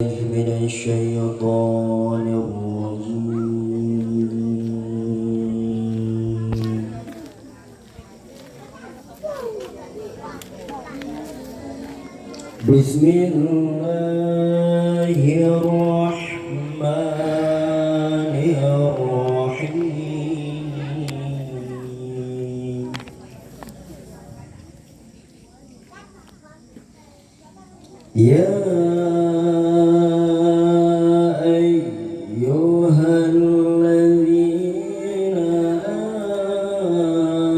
من الشيطان الرجيم. بسم الله الرحمن الرحيم. يا أيها الذين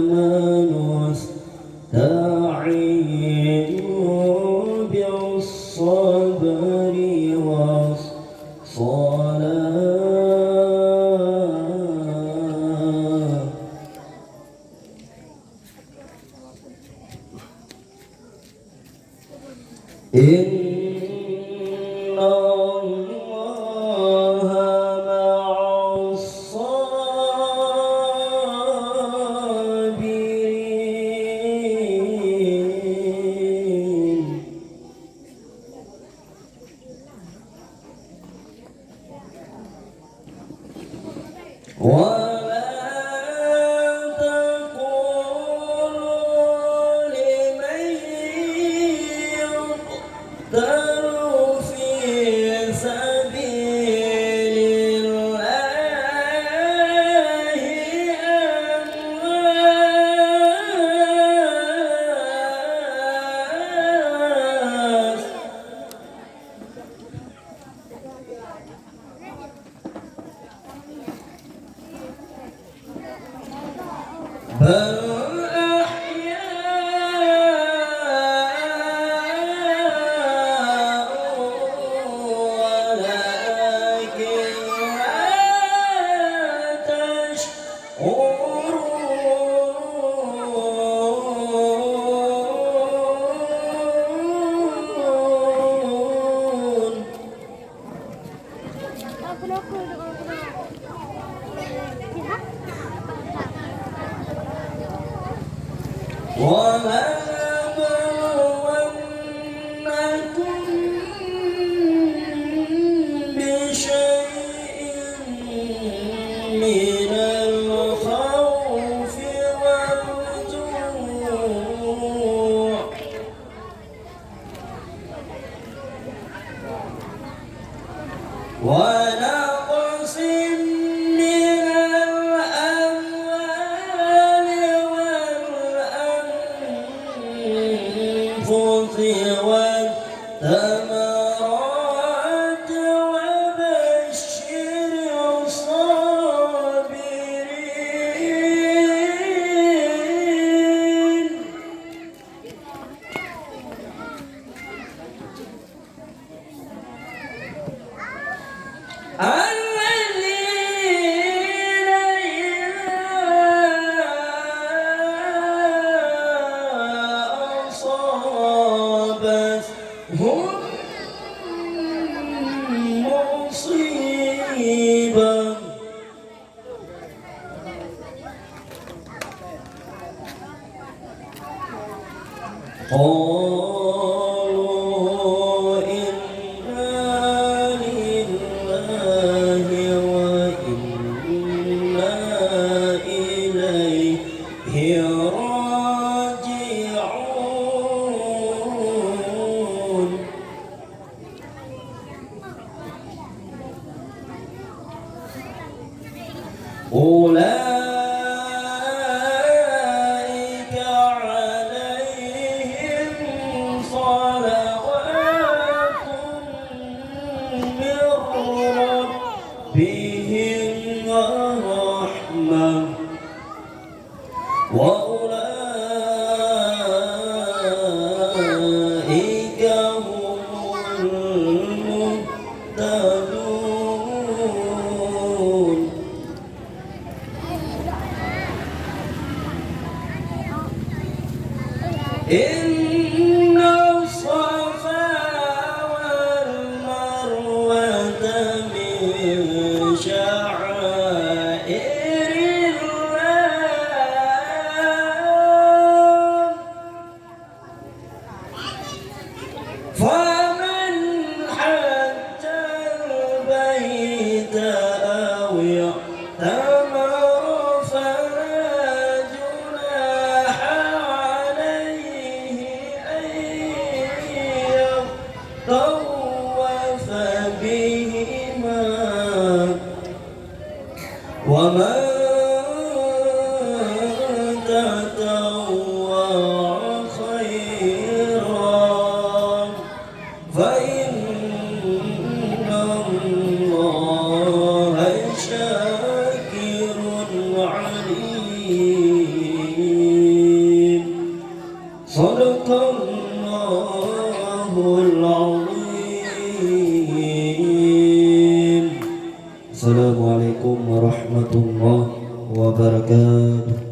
آمنوا استعينوا بالصبر والصلاة إن الله مع الصابرين. ولا تقولوا لمن يقتل في سبيل الله أموات، بل أحياء ولكن لا تشعرون. وَلَنَبْلُوَنَّكُم بِشَيْءٍ مِّنَ الْخَوْفِ وَالْجُوعِ وَنَقْصٍ من الأموال والأنفس والثمرات وبشر الصابرين. الذين إذا أصابتهم مصيبة قالوا إنا لله وإنا إليه راجعون. أولئك عليهم صلوات من ربهم ورحمة وأولئك هم المهتدون. إن الصفا والمروة من شعائر Assalamualaikum warahmatullahi wabarakatuh.